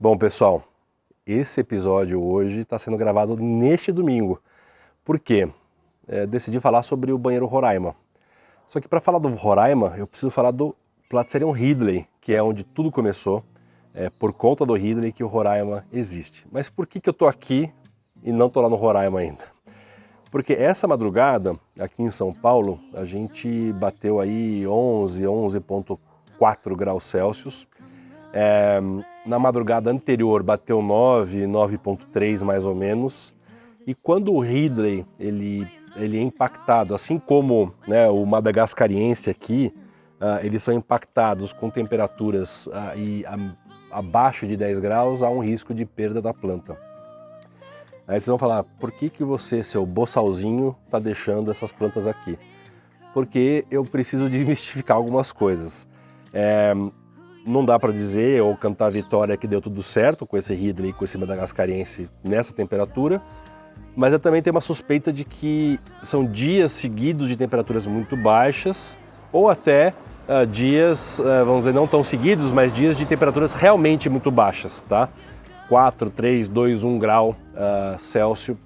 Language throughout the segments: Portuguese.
Bom, pessoal, esse episódio hoje está sendo gravado neste domingo. Por quê? Decidi falar sobre o banheiro Roraima. Só que para falar do Roraima, eu preciso falar do Platzerion Ridley, que é onde tudo começou. É por conta do Ridley que o Roraima existe. Mas por que eu estou aqui e não estou lá no Roraima ainda? Porque essa madrugada, aqui em São Paulo, a gente bateu aí 11,4 graus Celsius. Na madrugada anterior bateu 9,3 mais ou menos. E quando o Ridley ele é impactado, assim como, né, o madagascariense aqui, eles são impactados com temperaturas abaixo de 10 graus, há um risco de perda da planta. Aí vocês vão falar, por que você, seu boçalzinho, está deixando essas plantas aqui? Porque eu preciso desmistificar algumas coisas. Não dá para dizer ou cantar a vitória que deu tudo certo com esse Ridley, com esse madagascariense nessa temperatura, mas eu também tenho uma suspeita de que são dias seguidos de temperaturas muito baixas, ou até dias, vamos dizer, não tão seguidos, mas dias de temperaturas realmente muito baixas, tá? 4, 3, 2, 1 grau Celsius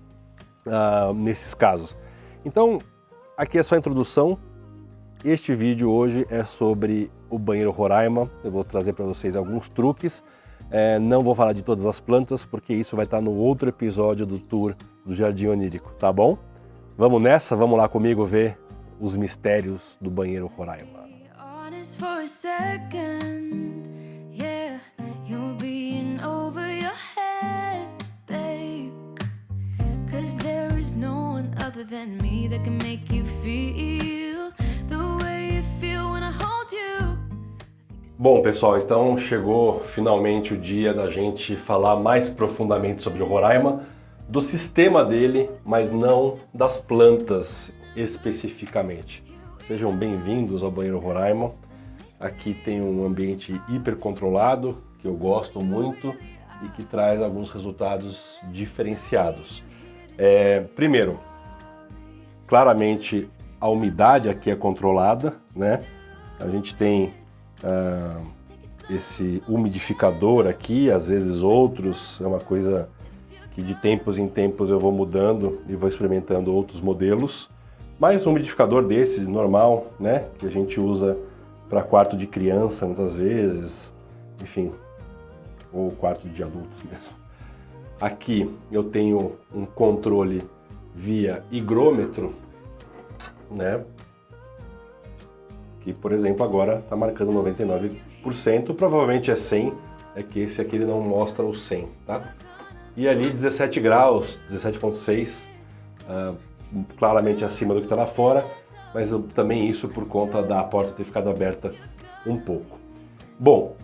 nesses casos. Então, aqui é só a introdução. Este vídeo hoje é sobre o banheiro Roraima. Eu vou trazer para vocês alguns truques. Não vou falar de todas as plantas, porque isso vai estar no outro episódio do tour do Jardim Onírico, tá bom? Vamos nessa? Vamos lá comigo ver os mistérios do banheiro Roraima. Bom, pessoal, então chegou finalmente o dia da gente falar mais profundamente sobre o Roraima, do sistema dele, mas não das plantas especificamente. Sejam bem-vindos ao banheiro Roraima. Aqui tem um ambiente hiper controlado, que eu gosto muito e que traz alguns resultados diferenciados. Primeiro, claramente a umidade aqui é controlada, né? A gente tem esse umidificador aqui, às vezes outros, é uma coisa que de tempos em tempos eu vou mudando e vou experimentando outros modelos, mas um umidificador desse, normal, né, que a gente usa para quarto de criança muitas vezes, enfim, ou quarto de adultos mesmo. Aqui eu tenho um controle via higrômetro, né, que, por exemplo, agora está marcando 99%, provavelmente é 100%, é que esse aqui ele não mostra o 100%, tá? E ali 17 graus, 17,6, claramente acima do que está lá fora, mas também isso por conta da porta ter ficado aberta um pouco. Bom,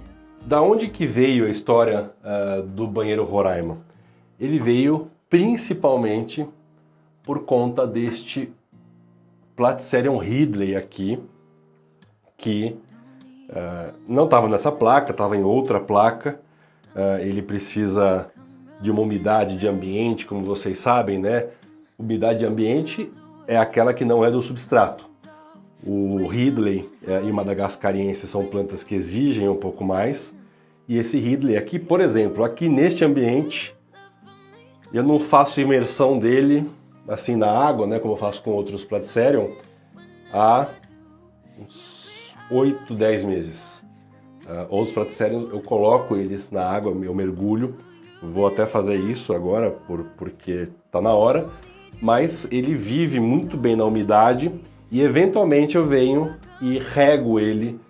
da onde que veio a história do banheiro Roraima? Ele veio principalmente por conta deste Platzerion Ridley aqui, que não estava nessa placa, estava em outra placa. Ele precisa de uma umidade de ambiente, como vocês sabem, né? Umidade de ambiente é aquela que não é do substrato. O Ridley e o madagascariense são plantas que exigem um pouco mais. E esse Ridley aqui, por exemplo, aqui neste ambiente, eu não faço imersão dele assim na água, né? Como eu faço com outros Platzerion, há uns 8, 10 meses. Outros Platzerions eu coloco eles na água, eu mergulho, vou até fazer isso agora porque está na hora, mas ele vive muito bem na umidade e eventualmente eu venho e rego ele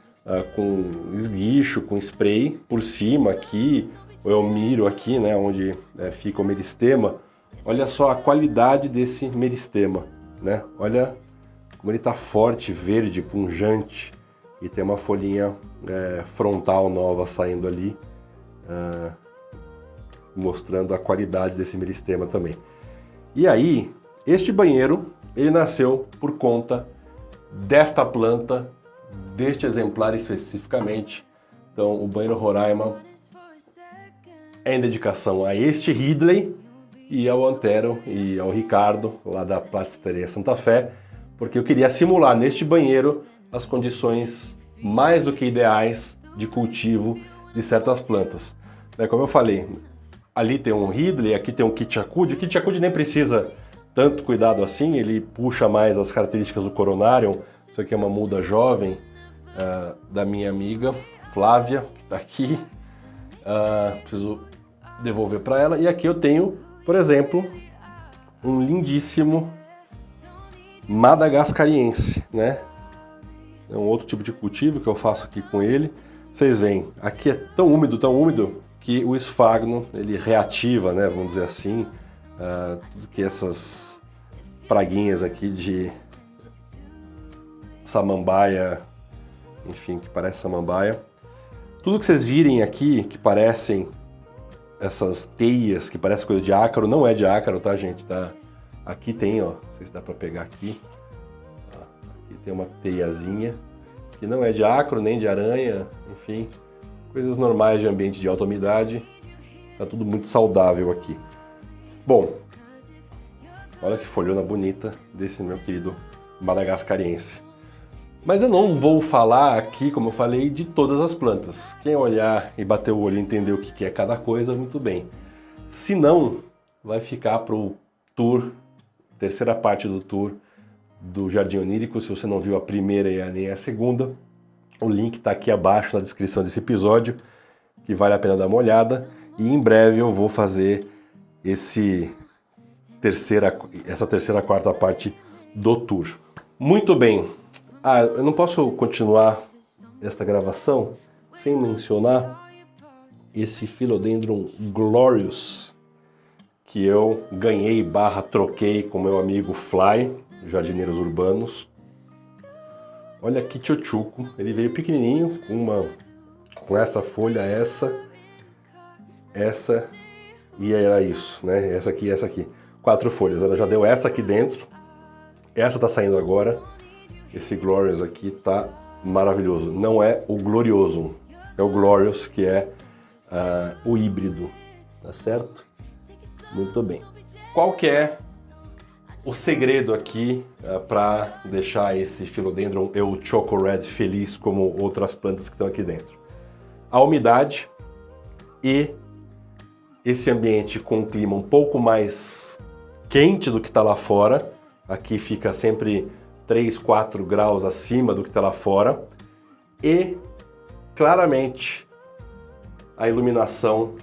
com esguicho, com spray por cima aqui, ou eu miro aqui, né, onde fica o meristema. Olha só a qualidade desse meristema, né? Olha como ele está forte, verde, pungente. E tem uma folhinha frontal nova saindo ali, mostrando a qualidade desse meristema também. E aí, este banheiro, ele nasceu por conta desta planta, deste exemplar especificamente. Então, o banheiro Roraima é em dedicação a este Ridley e ao Antero e ao Ricardo, lá da Platzteria Santa Fé, porque eu queria simular neste banheiro as condições mais do que ideais de cultivo de certas plantas. Como eu falei, ali tem um Ridley, aqui tem um Kitchakudi. O Kitchakudi nem precisa tanto cuidado assim, ele puxa mais as características do Coronarium. Isso aqui é uma muda jovem da minha amiga Flávia, que está aqui. Preciso devolver para ela. E aqui eu tenho, por exemplo, um lindíssimo madagascariense, né? É um outro tipo de cultivo que eu faço aqui com ele. Vocês veem, aqui é tão úmido, que o esfagno, ele reativa, né, vamos dizer assim, tudo que essas praguinhas aqui de samambaia, enfim, que parece samambaia. Tudo que vocês virem aqui, que parecem essas teias, que parece coisa de ácaro, não é de ácaro, tá, gente? Tá? Aqui tem, ó, não sei se dá pra pegar aqui. Aqui tem uma teiazinha, que não é de ácaro, nem de aranha, enfim, coisas normais de ambiente de alta umidade. Tá tudo muito saudável aqui. Bom, olha que folhona bonita desse meu querido madagascariense. Mas eu não vou falar aqui, como eu falei, de todas as plantas. Quem olhar e bater o olho e entender o que é cada coisa, muito bem. Se não, vai ficar para o tour, terceira parte do tour do Jardim Onírico. Se você não viu a primeira e nem a segunda, o link está aqui abaixo na descrição desse episódio, que vale a pena dar uma olhada. E em breve eu vou fazer essa terceira, quarta parte do tour. Muito bem. Eu não posso continuar esta gravação sem mencionar esse Philodendron glorious que eu ganhei / troquei com meu amigo Fly, Jardineiros Urbanos. Olha que tchutchuco, ele veio pequenininho, com essa folha, essa e era isso, né? Essa aqui e essa aqui. 4 folhas, ela já deu essa aqui dentro, essa tá saindo agora. Esse Glorious aqui tá maravilhoso. Não é o Glorioso, é o Glorious, que é o híbrido, tá certo? Muito bem. Qual que é o segredo aqui para deixar esse Philodendron Choco Red feliz como outras plantas que estão aqui dentro? A umidade e esse ambiente com um clima um pouco mais quente do que está lá fora. Aqui fica sempre 3, 4 graus acima do que está lá fora, e claramente a iluminação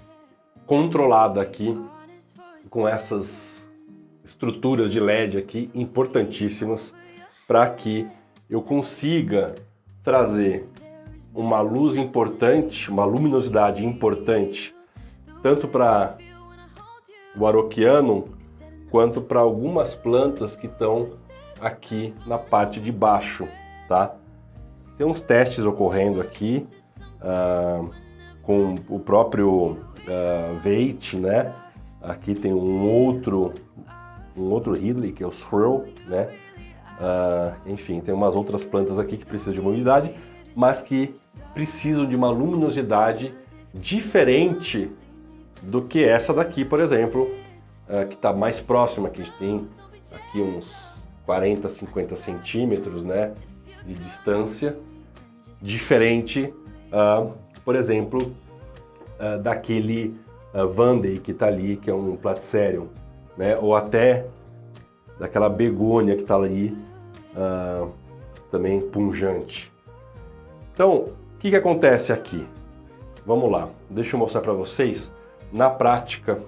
controlada aqui com essas estruturas de LED aqui importantíssimas para que eu consiga trazer uma luz importante, uma luminosidade importante, tanto para o Araucarianum quanto para algumas plantas que estão aqui na parte de baixo, tá? Tem uns testes ocorrendo aqui com o próprio Veit, né? Aqui tem um outro Ridley, que é o Swirl, né? Enfim, tem umas outras plantas aqui que precisam de uma umidade, mas que precisam de uma luminosidade diferente do que essa daqui, por exemplo, que está mais próxima, que a gente tem aqui uns 40, 50 centímetros, né, de distância, diferente, por exemplo, daquele Vandei que está ali, que é um Platycerium, né, ou até daquela begônia que está ali, também punjante. Então, o que acontece aqui? Vamos lá, deixa eu mostrar para vocês, na prática,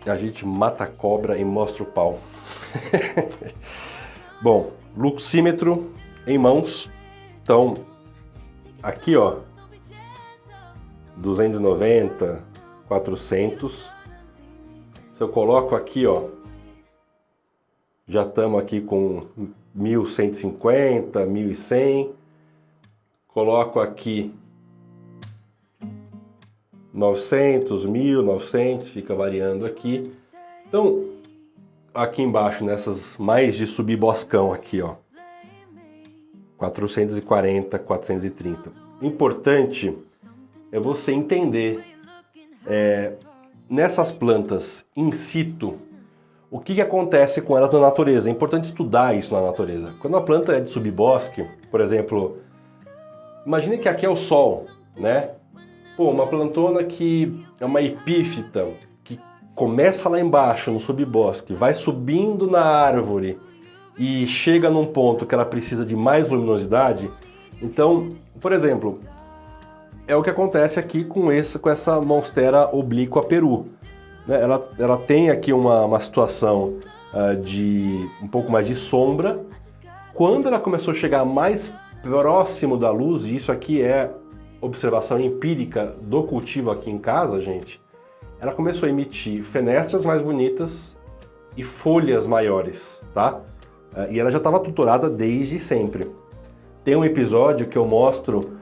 a gente mata a cobra e mostra o pau. Bom, luxímetro em mãos. Então, aqui ó, 290, 400. Se eu coloco aqui ó, já estamos aqui com 1150, 1100. Coloco aqui 900, 1900, fica variando aqui. Então, aqui embaixo, nessas mais de subir boscão aqui, ó, 440, 430. Importante é você entender nessas plantas in situ, o que acontece com elas na natureza. É importante estudar isso na natureza. Quando a planta é de subbosque, por exemplo, imagine que aqui é o sol, né? Pô, uma plantona que é uma epífita, que começa lá embaixo, no subbosque, vai subindo na árvore e chega num ponto que ela precisa de mais luminosidade. Então, por exemplo, é o que acontece aqui com essa Monstera oblíqua Peru. Né? Ela tem aqui uma situação de um pouco mais de sombra. Quando ela começou a chegar mais próximo da luz, e isso aqui é observação empírica do cultivo aqui em casa, gente, ela começou a emitir fenestras mais bonitas e folhas maiores, tá? E ela já estava tutorada desde sempre. Tem um episódio que eu mostro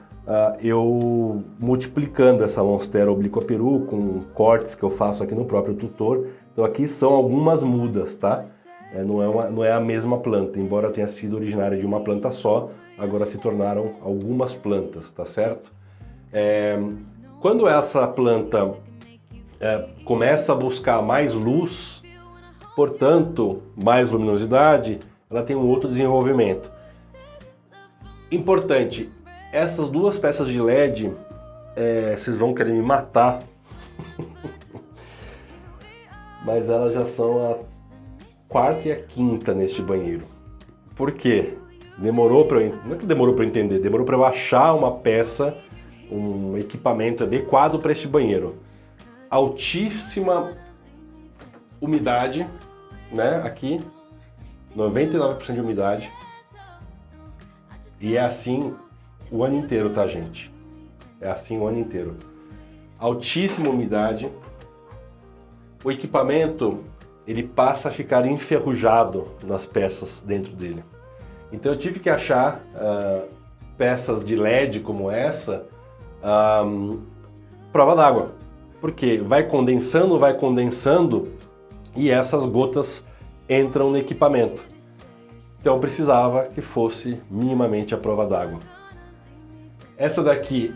eu multiplicando essa Monstera oblíqua Peru com cortes que eu faço aqui no próprio tutor. Então aqui são algumas mudas, tá? Não é a mesma planta, embora tenha sido originária de uma planta só, agora se tornaram algumas plantas, tá certo? Quando essa planta começa a buscar mais luz, portanto, mais luminosidade, ela tem um outro desenvolvimento. Importante, essas duas peças de LED, vocês vão querer me matar, mas elas já são a quarta e a quinta neste banheiro. Por quê? Demorou para eu, não é que demorou para eu entender, demorou para eu achar uma peça, um equipamento adequado para este banheiro. Altíssima umidade, né? Aqui, 99% de umidade. E é assim o ano inteiro, tá, gente? É assim o ano inteiro. Altíssima umidade. O equipamento, ele passa a ficar enferrujado nas peças dentro dele. Então eu tive que achar peças de LED como essa, prova d'água. Porque vai condensando e essas gotas entram no equipamento. Então eu precisava que fosse minimamente a prova d'água. Essa daqui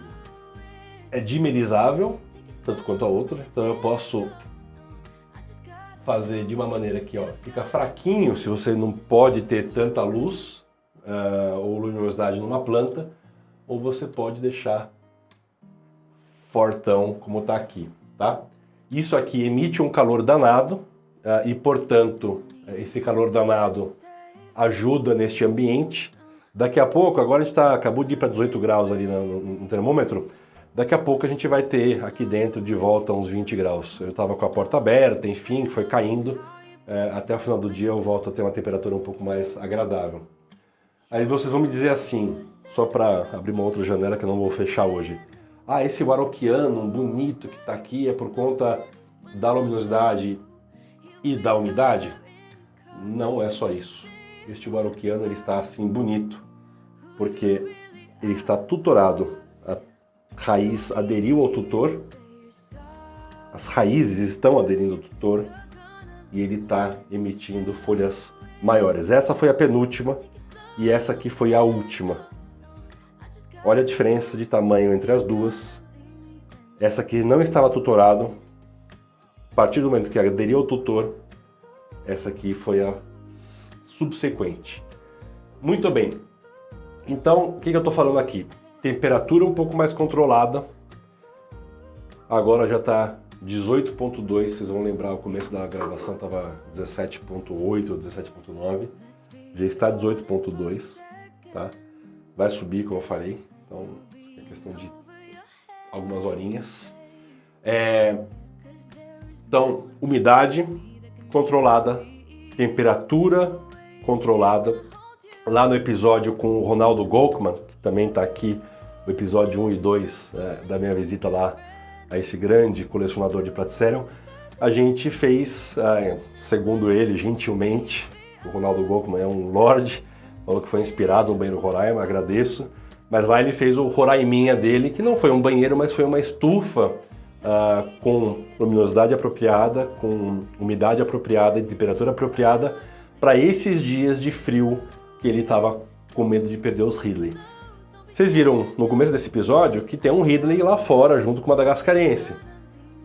é dimerizável, tanto quanto a outra, então eu posso fazer de uma maneira que fica fraquinho se você não pode ter tanta luz ou luminosidade numa planta, ou você pode deixar fortão como está aqui, tá? Isso aqui emite um calor danado e, portanto, esse calor danado ajuda neste ambiente. Daqui a pouco, agora a gente acabou de ir para 18 graus ali no termômetro, daqui a pouco a gente vai ter aqui dentro de volta uns 20 graus. Eu estava com a porta aberta, enfim, foi caindo. Até o final do dia eu volto a ter uma temperatura um pouco mais agradável. Aí vocês vão me dizer assim, só para abrir uma outra janela que eu não vou fechar hoje. Ah, esse Araucariano bonito que está aqui é por conta da luminosidade e da umidade? Não é só isso. Este Araucariano ele está assim bonito, porque ele está tutorado. A raiz aderiu ao tutor, as raízes estão aderindo ao tutor e ele está emitindo folhas maiores. Essa foi a penúltima e essa aqui foi a última. Olha a diferença de tamanho entre as duas. Essa aqui não estava tutorado. A partir do momento que aderiu ao tutor, essa aqui foi a subsequente. Muito bem. Então, o que eu estou falando aqui? Temperatura um pouco mais controlada. Agora já está 18.2. Vocês vão lembrar, o começo da gravação estava 17.8 ou 17.9. Já está 18.2, tá? Vai subir, como eu falei. Então, é questão de algumas horinhas. Então, umidade controlada, temperatura controlada. Lá no episódio com o Ronaldo Golkman, que também está aqui, no episódio 1 e 2 da minha visita lá a esse grande colecionador de Platycerium, a gente fez, segundo ele, gentilmente, o Ronaldo Golkman é um lorde, falou que foi inspirado no banheiro Roraima, agradeço. Mas lá ele fez o Roraiminha dele, que não foi um banheiro, mas foi uma estufa com luminosidade apropriada, com umidade apropriada e temperatura apropriada para esses dias de frio que ele estava com medo de perder os Ridley. Vocês viram no começo desse episódio que tem um Ridley lá fora junto com o madagascarense.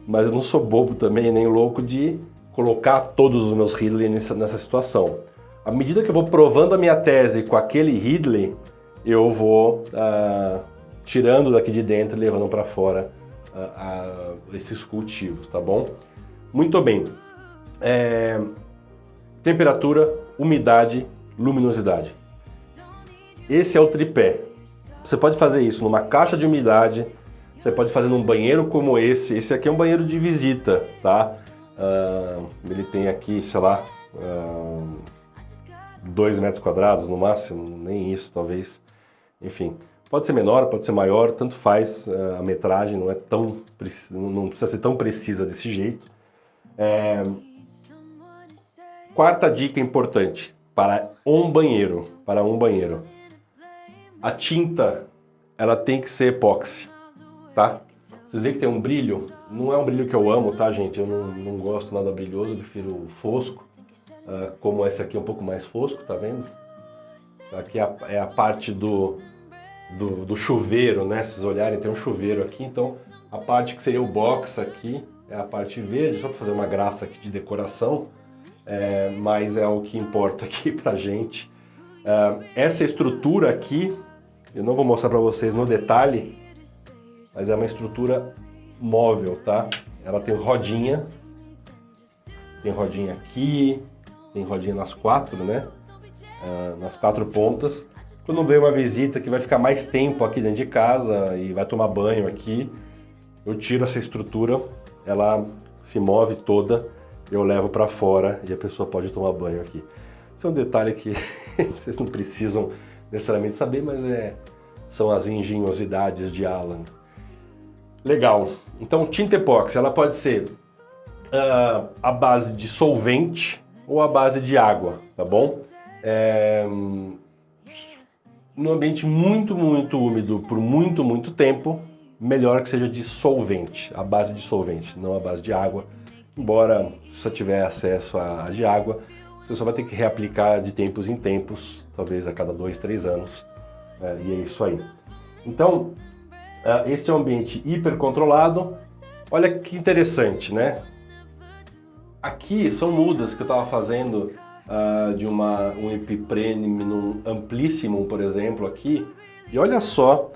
Mas eu não sou bobo também, nem louco de colocar todos os meus Ridley nessa situação. À medida que eu vou provando a minha tese com aquele Ridley, eu vou tirando daqui de dentro e levando para fora esses cultivos, tá bom? Muito bem. Temperatura, umidade, luminosidade. Esse é o tripé. Você pode fazer isso numa caixa de umidade, você pode fazer num banheiro como esse. Esse aqui é um banheiro de visita, tá? Ele tem aqui, sei lá, 2 metros quadrados no máximo, nem isso talvez. Enfim, pode ser menor, pode ser maior, tanto faz, a metragem não precisa ser tão precisa desse jeito. Quarta dica importante para um banheiro, a tinta ela tem que ser epóxi, tá? Vocês veem que tem um brilho, não é um brilho que eu amo, tá, gente? Eu não gosto nada brilhoso, eu prefiro fosco, como esse aqui é um pouco mais fosco, tá vendo? Aqui é a parte do chuveiro, né? Se vocês olharem, tem um chuveiro aqui, então a parte que seria o box aqui é a parte verde, só para fazer uma graça aqui de decoração, mas é o que importa aqui pra gente. Essa estrutura aqui, eu não vou mostrar para vocês no detalhe, mas é uma estrutura móvel, tá? Ela tem rodinha aqui, tem rodinha nas 4, né? Nas 4 pontas. Quando vem uma visita que vai ficar mais tempo aqui dentro de casa e vai tomar banho aqui, eu tiro essa estrutura, ela se move toda, eu levo para fora e a pessoa pode tomar banho aqui. Esse é um detalhe que vocês não precisam necessariamente saber, mas são as engenhosidades de Alan. Legal. Então, tinta epóxi, ela pode ser à base de solvente ou à base de água, tá bom? No ambiente muito, muito úmido por muito, muito tempo, melhor que seja de solvente, a base de solvente, não a base de água. Embora, se você tiver acesso a de água, você só vai ter que reaplicar de tempos em tempos, talvez a cada 2, 3 anos, e é isso aí. Então, este é um ambiente hipercontrolado. Olha que interessante, né? Aqui são mudas que eu estava fazendo de um Epipremnum amplíssimo, por exemplo, aqui. E olha só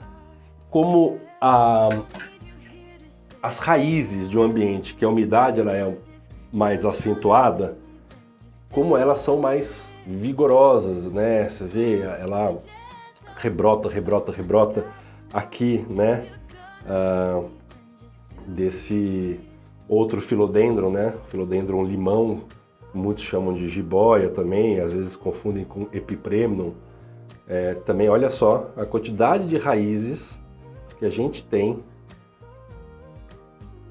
como as raízes de um ambiente que a umidade ela é mais acentuada, como elas são mais vigorosas, né? Você vê, ela rebrota aqui, né? Desse outro filodendron, né? Filodendron limão, muitos chamam de jiboia também, às vezes confundem com Epipremnum. Também olha só a quantidade de raízes que a gente tem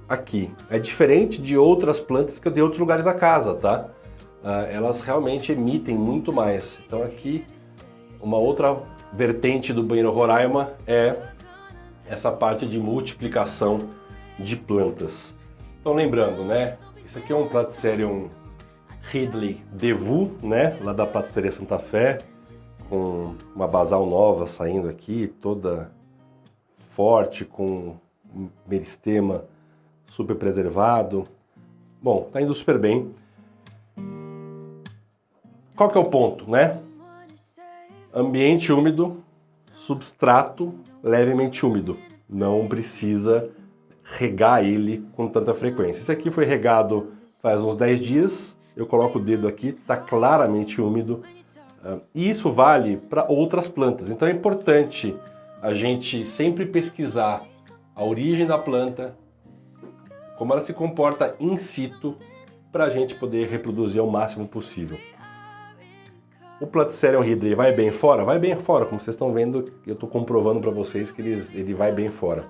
aqui. É diferente de outras plantas que eu tenho em outros lugares da casa, tá? Elas realmente emitem muito mais. Então aqui, uma outra vertente do banheiro Roraima é essa parte de multiplicação de plantas. Então lembrando, né? Isso aqui é um Platycerium Ridley Devu, né? Lá da Platysteria Santa Fé, com uma basal nova saindo aqui, toda forte, com um meristema super preservado. Bom, tá indo super bem. Qual que é o ponto, né? Ambiente úmido, substrato levemente úmido. Não precisa regar ele com tanta frequência. Esse aqui foi regado faz uns 10 dias. Eu coloco o dedo aqui, está claramente úmido. E isso vale para outras plantas. Então é importante a gente sempre pesquisar a origem da planta, como ela se comporta in situ, para a gente poder reproduzir ao máximo possível. O Platycerium Ridley vai bem fora? Vai bem fora, como vocês estão vendo, eu estou comprovando para vocês que ele vai bem fora.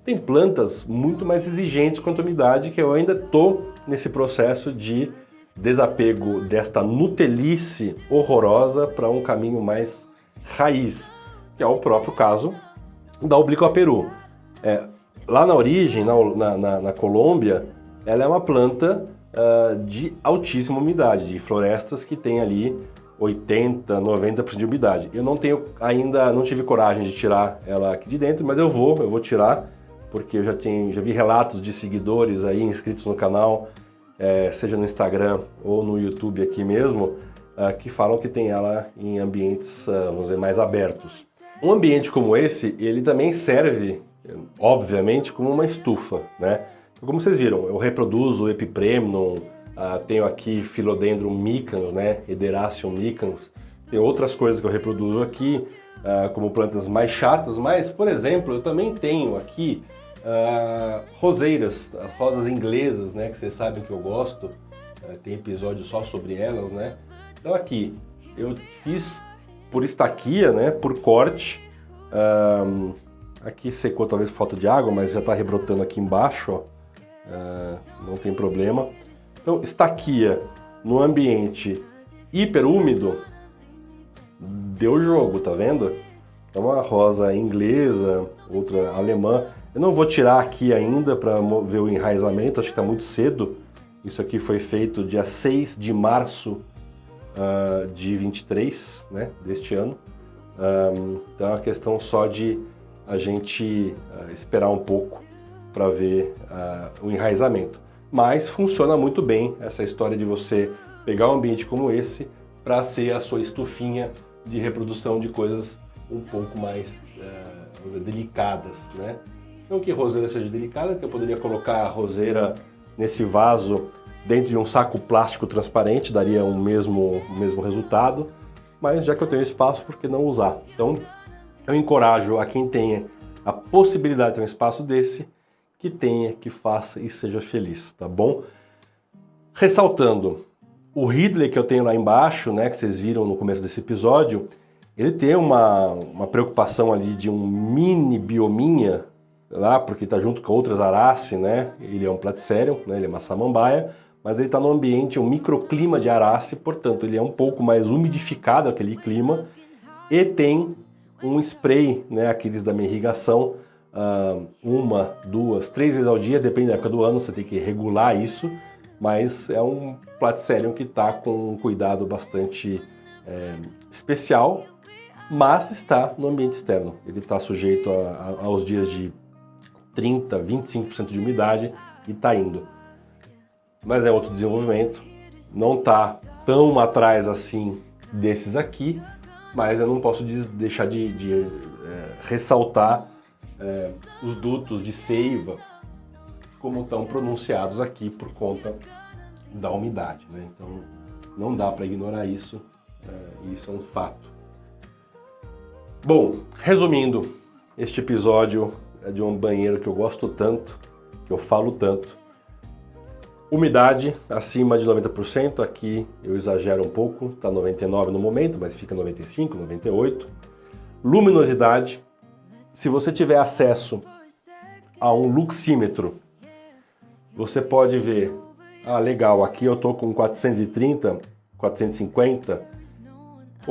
Tem plantas muito mais exigentes quanto à umidade, que eu ainda estou nesse processo de desapego desta nutelice horrorosa para um caminho mais raiz, que é o próprio caso da Obliqua peru. Lá na origem, na Colômbia, ela é uma planta de altíssima umidade, de florestas que tem ali 80, 90% de umidade. Eu não tive coragem de tirar ela aqui de dentro, mas eu vou tirar, porque eu já vi relatos de seguidores aí inscritos no canal, seja no Instagram ou no YouTube aqui mesmo, que falam que tem ela em ambientes, vamos dizer, mais abertos. Um ambiente como esse, ele também serve obviamente como uma estufa, né? Então, como vocês viram, eu reproduzo Epipremnum, tenho aqui Philodendron micans, né? Ederacium micans, tem outras coisas que eu reproduzo aqui, como plantas mais chatas, mas, por exemplo, eu também tenho aqui roseiras, as rosas inglesas, né? Que vocês sabem que eu gosto, tem episódio só sobre elas, né? Então aqui, eu fiz por estaquia, né? Por corte, aqui secou talvez por falta de água, mas já está rebrotando aqui embaixo, ó. Não tem problema. Então, estaquia no ambiente hiperúmido, deu jogo, tá vendo? É uma rosa inglesa, outra alemã. Eu não vou tirar aqui ainda para ver o enraizamento, acho que está muito cedo. Isso aqui foi feito dia 6 de março de 23, né, deste ano. Então é uma questão só de a gente esperar um pouco para ver o enraizamento. Mas funciona muito bem essa história de você pegar um ambiente como esse para ser a sua estufinha de reprodução de coisas um pouco mais vamos dizer, delicadas, né? Não que roseira seja delicada, que eu poderia colocar a roseira nesse vaso dentro de um saco plástico transparente, daria o mesmo resultado, mas já que eu tenho espaço, por que não usar? Então, eu encorajo a quem tenha a possibilidade de ter um espaço desse, que tenha, que faça e seja feliz, tá bom? Ressaltando, o Ridley que eu tenho lá embaixo, né, que vocês viram no começo desse episódio, ele tem uma preocupação ali de um mini biominha, lá, porque está junto com outras Arace, né? Ele é um Platycerium, né? Ele é uma samambaia, mas ele está num ambiente, um microclima de Arace, portanto ele é um pouco mais umidificado aquele clima, e tem um spray, né, aqueles da minha irrigação, 1, 2, 3 vezes ao dia, depende da época do ano, você tem que regular isso, mas é um Platycerium que está com um cuidado bastante especial, mas está no ambiente externo. Ele está sujeito aos dias de 30, 25% de umidade e está indo. Mas é outro desenvolvimento, não está tão atrás assim desses aqui, mas eu não posso deixar de ressaltar os dutos de seiva como estão pronunciados aqui por conta da umidade, né? Então não dá para ignorar isso, isso é um fato. Bom, resumindo, este episódio é de um banheiro que eu gosto tanto, que eu falo tanto. Umidade acima de 90%, aqui eu exagero um pouco, está 99% no momento, mas fica 95%, 98%. Luminosidade, se você tiver acesso a um luxímetro, você pode ver, legal, aqui eu estou com 430, 450,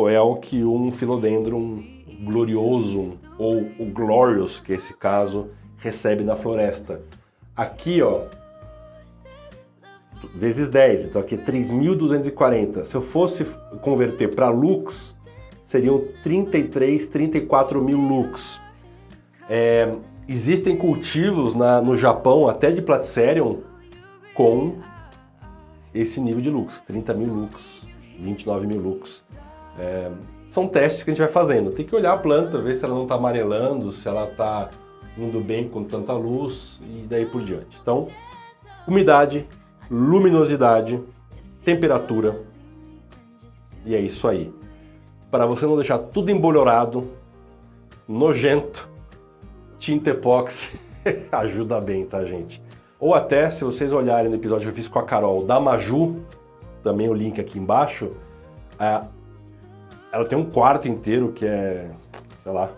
é o que um Philodendron gloriosum, ou o glorious, que é esse caso, recebe na floresta. Aqui, ó, vezes 10, então aqui é 3.240. Se eu fosse converter para lux, seriam 33, 34 mil lux. Existem cultivos no Japão, até de Platycerium, com esse nível de lux, 30 mil lux, 29 mil lux. São testes que a gente vai fazendo. Tem que olhar a planta, ver se ela não está amarelando, se ela está indo bem com tanta luz e daí por diante. Então, umidade, luminosidade, temperatura, e é isso aí. Para você não deixar tudo embolorado, nojento, tinta epóxi ajuda bem, tá, gente? Ou até, se vocês olharem no episódio que eu fiz com a Carol da Maju, também o link aqui embaixo, ela tem um quarto inteiro que é, sei lá,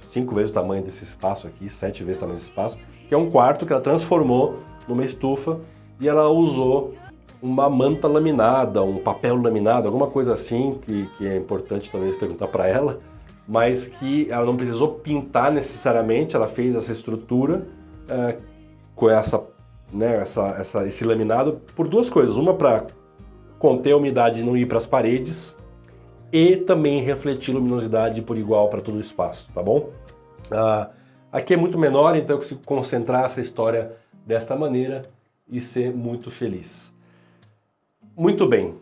5 vezes o tamanho desse espaço aqui, 7 vezes o tamanho desse espaço, que é um quarto que ela transformou numa estufa e ela usou uma manta laminada, um papel laminado, alguma coisa assim, que é importante talvez perguntar para ela, mas que ela não precisou pintar necessariamente, ela fez essa estrutura com esse laminado por duas coisas. Uma, para conter a umidade e não ir para as paredes, e também refletir luminosidade por igual para todo o espaço, tá bom? Aqui é muito menor, então eu consigo concentrar essa história desta maneira e ser muito feliz. Muito bem,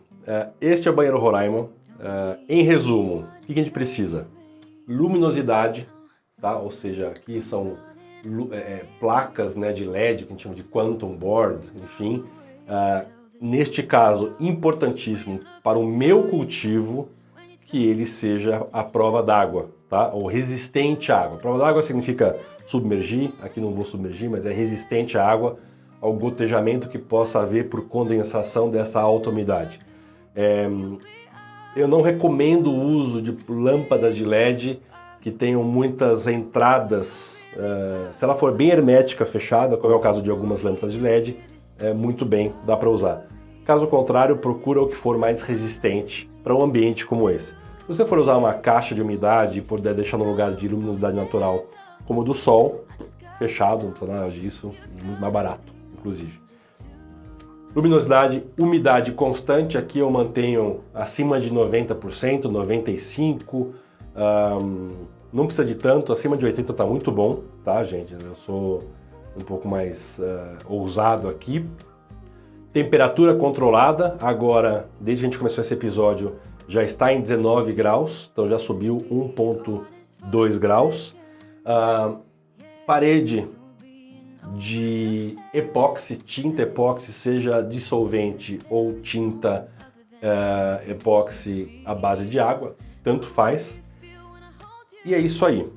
este é o banheiro Roraima. Em resumo, o que a gente precisa? Luminosidade, tá? Ou seja, aqui são placas, né, de LED, que a gente chama de Quantum Board, enfim. Neste caso, importantíssimo para o meu cultivo que ele seja à prova d'água, tá? Ou resistente à água. Prova d'água significa submergir, aqui não vou submergir, mas é resistente à água, ao gotejamento que possa haver por condensação dessa alta umidade. Eu não recomendo o uso de lâmpadas de LED que tenham muitas entradas, se ela for bem hermética, fechada, como é o caso de algumas lâmpadas de LED, muito bem, dá para usar. Caso contrário, procura o que for mais resistente para um ambiente como esse. Se você for usar uma caixa de umidade e puder deixar no lugar de luminosidade natural, como o do sol, fechado, não precisa nada disso, muito mais barato, inclusive. Luminosidade, umidade constante, aqui eu mantenho acima de 90%, 95%, não precisa de tanto, acima de 80% tá muito bom, tá, gente? Eu sou um pouco mais ousado aqui. Temperatura controlada, agora, desde que a gente começou esse episódio, já está em 19 graus, então já subiu 1,2 graus. Parede de epóxi, tinta epóxi, seja dissolvente ou tinta epóxi à base de água, tanto faz. E é isso aí.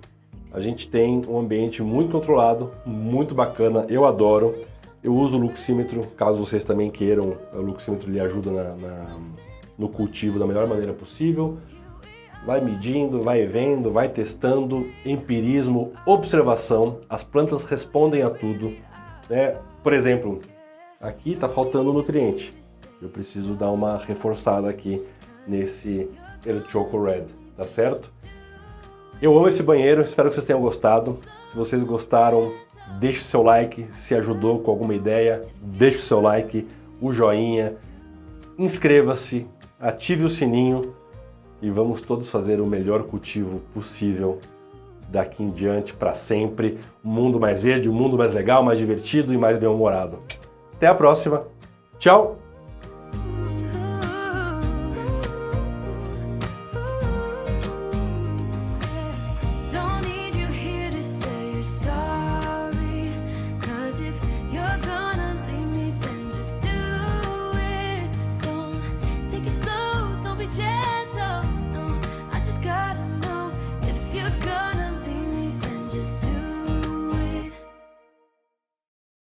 A gente tem um ambiente muito controlado, muito bacana, eu adoro. Eu uso o luxímetro, caso vocês também queiram, o luxímetro lhe ajuda no cultivo da melhor maneira possível. Vai medindo, vai vendo, vai testando, empirismo, observação, as plantas respondem a tudo, né? Por exemplo, aqui está faltando nutriente, eu preciso dar uma reforçada aqui nesse El Choco Red, tá certo? Eu amo esse banheiro, espero que vocês tenham gostado. Se vocês gostaram, deixe o seu like, se ajudou com alguma ideia, deixe o seu like, o joinha, inscreva-se, ative o sininho e vamos todos fazer o melhor cultivo possível daqui em diante para sempre. Um mundo mais verde, um mundo mais legal, mais divertido e mais bem-humorado. Até a próxima. Tchau!